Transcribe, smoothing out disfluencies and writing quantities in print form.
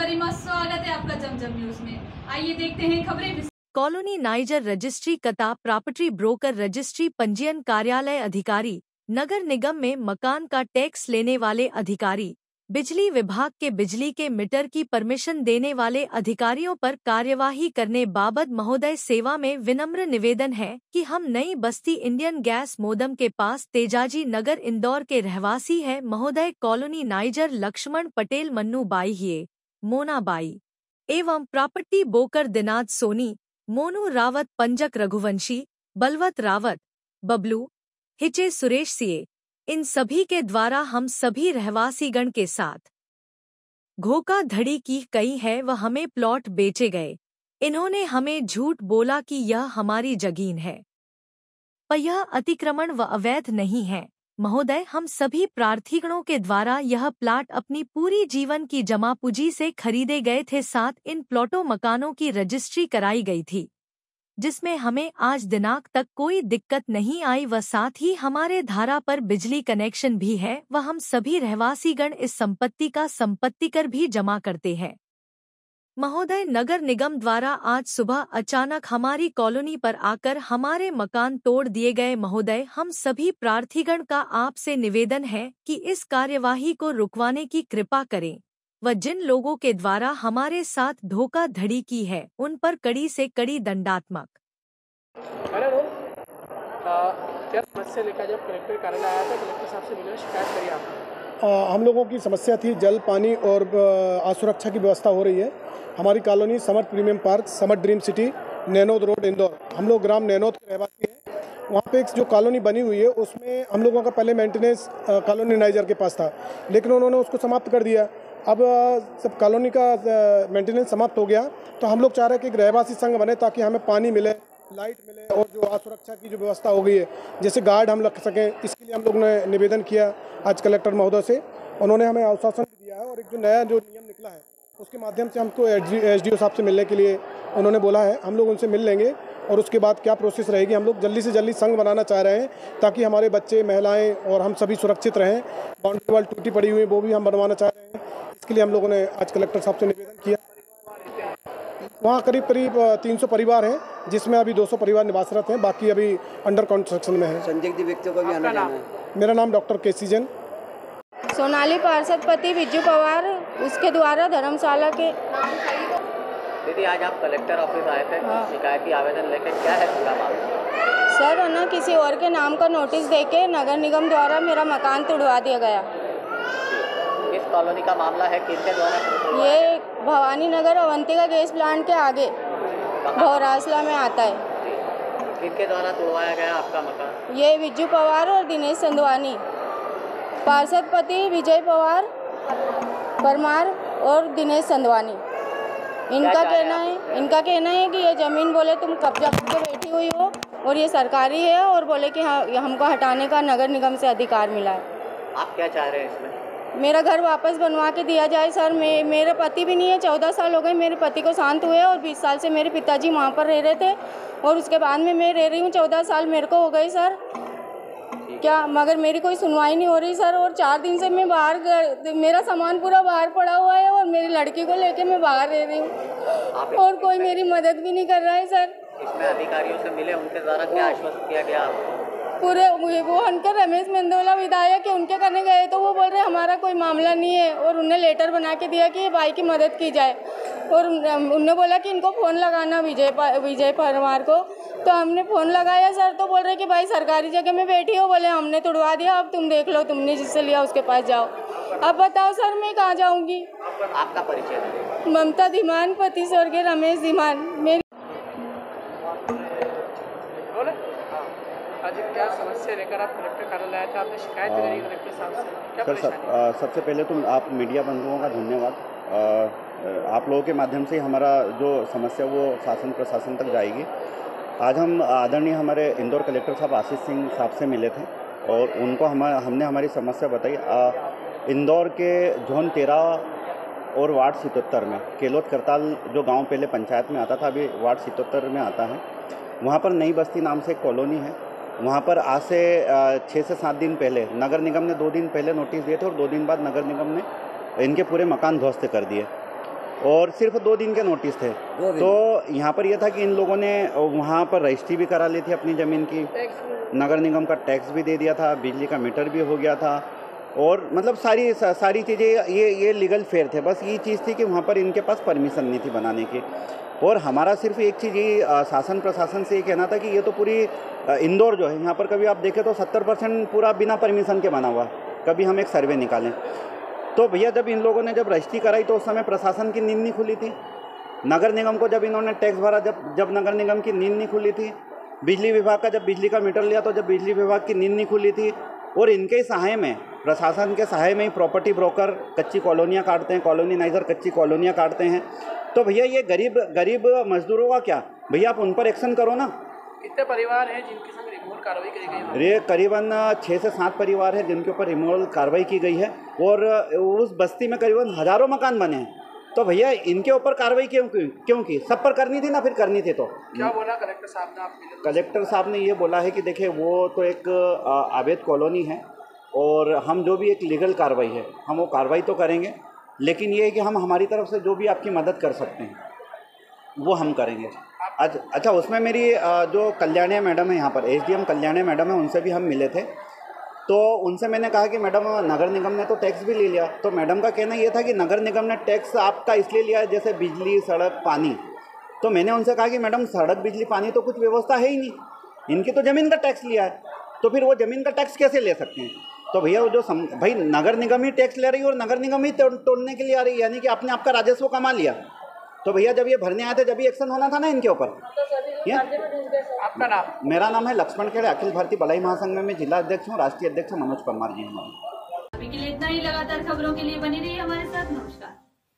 गरिमा, स्वागत है आपका जमजम न्यूज में। आइए देखते हैं खबरें। कॉलोनी नाइजर रजिस्ट्री कता प्रॉपर्टी ब्रोकर रजिस्ट्री पंजीयन कार्यालय अधिकारी, नगर निगम में मकान का टैक्स लेने वाले अधिकारी, बिजली विभाग के बिजली के मीटर की परमिशन देने वाले अधिकारियों पर कार्यवाही करने बाबत महोदय सेवा में विनम्र निवेदन है कि हम नई बस्ती इंडियन गैस मोदम के पास तेजाजी नगर इंदौर के रहवासी है महोदय। कॉलोनी नाइजर लक्ष्मण पटेल, मन्नू बाई हिये, मोना बाई एवं प्रॉपर्टी ब्रोकर दिनाद सोनी, मोनू रावत, पंजक रघुवंशी, बलवत रावत, बबलू हिचे, सुरेश सीए, इन सभी के द्वारा हम सभी रहवासीगण के साथ धोखाधड़ी की गई है व हमें प्लॉट बेचे गए। इन्होंने हमें झूठ बोला कि यह हमारी जमीन है, पर यह अतिक्रमण व अवैध नहीं है महोदय। हम सभी प्रार्थीगणों के द्वारा यह प्लाट अपनी पूरी जीवन की जमा पूंजी से खरीदे गए थे। साथ इन प्लॉटों मकानों की रजिस्ट्री कराई गई थी, जिसमें हमें आज दिनांक तक कोई दिक्कत नहीं आई व साथ ही हमारे धारा पर बिजली कनेक्शन भी है व हम सभी रहवासीगण इस संपत्ति का संपत्ति कर भी जमा करते हैं महोदय। नगर निगम द्वारा आज सुबह अचानक हमारी कॉलोनी पर आकर हमारे मकान तोड़ दिए गए महोदय। हम सभी प्रार्थीगण का आपसे निवेदन है कि इस कार्यवाही को रुकवाने की कृपा करें व जिन लोगों के द्वारा हमारे साथ धोखाधड़ी की है उन पर कड़ी से कड़ी दंडात्मक। क्या समस्या लेकर जब कलेक्टर कार्यालय आया था, कलेक्टर साहब से मिलने शिकायत करी आपने? हम लोगों की समस्या थी, जल, पानी और असुरक्षा की व्यवस्था हो रही है। हमारी colony Summer Premium Park, Summer Dream City, Nainod Road, Indore. हम लोग ग्राम नैनोद के रहवासी हैं। वहाँ पे एक जो कॉलोनी बनी हुई है उसमें हम लोगों का पहले मेंटेनेंस कॉलोनी नाइजर के पास था, लेकिन उन्होंने उसको समाप्त कर दिया। अब जब कॉलोनी का मेंटेनेंस समाप्त हो गया तो हम लोग चाह रहे हैं कि एक रहवासी संघ बने ताकि हमें पानी मिले, लाइट मिले और जो असुरक्षा की जो व्यवस्था हो गई है, जैसे गार्ड हम रख सकें, इसके लिए हम लोग ने निवेदन किया आज कलेक्टर महोदय से। उन्होंने हमें आश्वासन दिया है और एक जो नया जो नियम निकला है उसके माध्यम से हमको एसडीओ साहब से मिलने के लिए उन्होंने बोला है। हम लोग उनसे मिल लेंगे और उसके बाद क्या प्रोसेस रहेगी, हम लोग जल्दी से जल्दी संघ बनाना चाह रहे हैं ताकि हमारे बच्चे, महिलाएं और हम सभी सुरक्षित रहें। बाउंड्री वाल टूटी पड़ी हुई है वो भी हम बनवाना चाह रहे हैं। इसके लिए हम लोगों ने आज कलेक्टर साहब से निवेदन किया। वहाँ करीब 300 परिवार हैं, जिसमें अभी 200 परिवार निवासरत हैं, बाकी अभी अंडर कंस्ट्रक्शन में है। संदिग्ध व्यक्तियों का भी आना जाना है। मेरा नाम डॉक्टर केसी जैन। सोनाली पार्षद पति विजू पवार, उसके द्वारा धर्मशाला के। दीदी, आज आप कलेक्टर ऑफिस आए थे शिकायती आवेदन लेकर, क्या है पूरा मामला? सर है ना, किसी और के नाम का नोटिस देके नगर निगम द्वारा मेरा मकान तुड़वा दिया गया। इस कॉलोनी का मामला है, किसके द्वारा? ये भवानी नगर अवंतिका गैस प्लांट के आगे भौरासला में आता है। किसके द्वारा तुड़वाया गया आपका मकान? ये विजू पवार और दिनेश संधवानी। पार्षद पति विजय पवार परमार और दिनेश संधवानी। इनका कहना है कि ये ज़मीन बोले तुम कब्जा करके बैठी हुई हो और ये सरकारी है, और बोले कि हाँ, हमको हटाने का नगर निगम से अधिकार मिला है। आप क्या चाह रहे हैं इसमें? मेरा घर वापस बनवा के दिया जाए सर। मेरे पति भी नहीं है, 14 साल हो गए मेरे पति को शांत हुए और 20 साल से मेरे पिताजी वहाँ पर रह रहे थे और उसके बाद में मैं रह रही हूँ। 14 साल मेरे को हो गए सर, क्या मगर मेरी कोई सुनवाई नहीं हो रही सर। और 4 दिन से मैं बाहर, मेरा सामान पूरा बाहर पड़ा हुआ है और मेरी लड़की को लेके मैं बाहर रह रही हूँ और कोई मेरी मदद भी नहीं कर रहा है सर। इसमें अधिकारियों से मिले, उनके द्वारा क्या आश्वस्त किया गया? पूरे वो हनकर रमेश मेंदोला विधायक है, उनके करने गए तो वो बोल रहे हमारा कोई मामला नहीं है और उन्हें लेटर बना के दिया कि भाई की मदद की जाए। और उन्होंने बोला कि इनको फ़ोन लगाना विजय परमार को, तो हमने फ़ोन लगाया सर, तो बोल रहे कि भाई सरकारी जगह में बैठी हो, बोले हमने तुड़वा दिया, अब तुम देख लो, तुमने जिससे लिया उसके पास जाओ। अब बताओ सर मैं कहाँ जाऊँगी? आपका परिचय? ममता धीमान, पति स्वर्गीय रमेश धीमान। मेरी आज क्या समस्या लेकर आप कलेक्टर कार्यालय आए थे? आपने शिकायत करी कलेक्टर साहब से, क्या परेशानी? सबसे पहले तो आप मीडिया बंधुओं का धन्यवाद। आप लोगों के माध्यम से हमारा जो समस्या वो शासन प्रशासन तक जाएगी। आज हम आदरणीय हमारे इंदौर कलेक्टर साहब आशीष सिंह साहब से मिले थे और उनको हमने हमारी समस्या बताई। इंदौर के जोन 13 और वार्ड 77 में केलोद करताल जो गांव पहले पंचायत में आता था, अभी वार्ड 77 में आता है। वहाँ पर नई बस्ती नाम से एक कॉलोनी है। वहाँ पर आज से 6 से 7 दिन पहले नगर निगम ने 2 दिन पहले नोटिस दिए थे और 2 दिन बाद नगर निगम ने इनके पूरे मकान ध्वस्त कर दिए। और सिर्फ 2 दिन के नोटिस थे। तो यहाँ पर यह था कि इन लोगों ने वहाँ पर रजिस्ट्री भी करा ली थी अपनी ज़मीन की, नगर निगम का टैक्स भी दे दिया था, बिजली का मीटर भी हो गया था, और मतलब सारी चीज़ें ये लीगल फेयर थे। बस ये चीज़ थी कि वहाँ पर इनके पास परमिशन नहीं थी बनाने की। और हमारा सिर्फ एक चीज़ ये शासन प्रशासन से ये कहना था कि ये तो पूरी इंदौर जो है यहाँ पर कभी आप देखें तो 70% पूरा बिना परमिशन के बना हुआ। कभी हम एक सर्वे निकालें तो भैया जब इन लोगों ने जब रजिस्ट्री कराई तो उस समय प्रशासन की नींद नहीं खुली थी। नगर निगम को जब इन्होंने टैक्स भरा, जब नगर निगम की नींद नहीं खुली थी। बिजली विभाग का जब बिजली का मीटर लिया तो जब बिजली विभाग की नींद नहीं खुली थी। और इनके सहाय में, प्रशासन के सहाय में ही प्रॉपर्टी ब्रोकर कच्ची कॉलोनियाँ काटते हैं, कॉलोनीनाइजर कच्ची कॉलोनियाँ काटते हैं। तो भैया ये गरीब मजदूरों का क्या, भैया आप उन पर एक्शन करो ना। कितने परिवार हैं जिनके संग रिमूवल कार्रवाई करी गई है? ये करीबन 6 से 7 परिवार हैं जिनके ऊपर रिमूवल कार्रवाई की गई है, और उस बस्ती में करीबन हज़ारों मकान बने हैं। तो भैया इनके ऊपर कार्रवाई क्यों की? सब पर करनी थी ना, फिर करनी थी तो क्या बोला कलेक्टर साहब ने आपके? कलेक्टर साहब ने ये बोला है कि देखिए वो तो एक अवैध कॉलोनी है, और हम जो भी एक लीगल कार्रवाई है हम वो कार्रवाई तो करेंगे, लेकिन ये है कि हम हमारी तरफ से जो भी आपकी मदद कर सकते हैं वो हम करेंगे। अच्छा, उसमें मेरी जो कल्याणी मैडम है यहाँ पर, SDM कल्याणी मैडम है, उनसे भी हम मिले थे। तो उनसे मैंने कहा कि मैडम नगर निगम ने तो टैक्स भी ले लिया। तो मैडम का कहना ये था कि नगर निगम ने टैक्स आपका इसलिए लिया जैसे बिजली, सड़क, पानी। तो मैंने उनसे कहा कि मैडम सड़क, बिजली, पानी तो कुछ व्यवस्था है ही नहीं, इनकी तो ज़मीन का टैक्स लिया है, तो फिर वो ज़मीन का टैक्स कैसे ले सकते हैं? तो भैया वो जो भाई नगर निगम ही टैक्स ले रही है और नगर निगम ही तोड़ने के लिए आ रही है, यानी कि आपने आपका राजस्व कमा लिया। तो भैया जब ये भरने आए थे जब भी एक्शन होना था ना इनके ऊपर। आपका नाम? मेरा नाम है लक्ष्मण खेड़े, अखिल भारतीय भलाई महासंघ में जिला अध्यक्ष हूँ, राष्ट्रीय अध्यक्ष मनोज परमार जी हमारे। अभी के लिए इतना ही। लगातार खबरों के लिए बनी रहिए हमारे साथ। नमस्कार।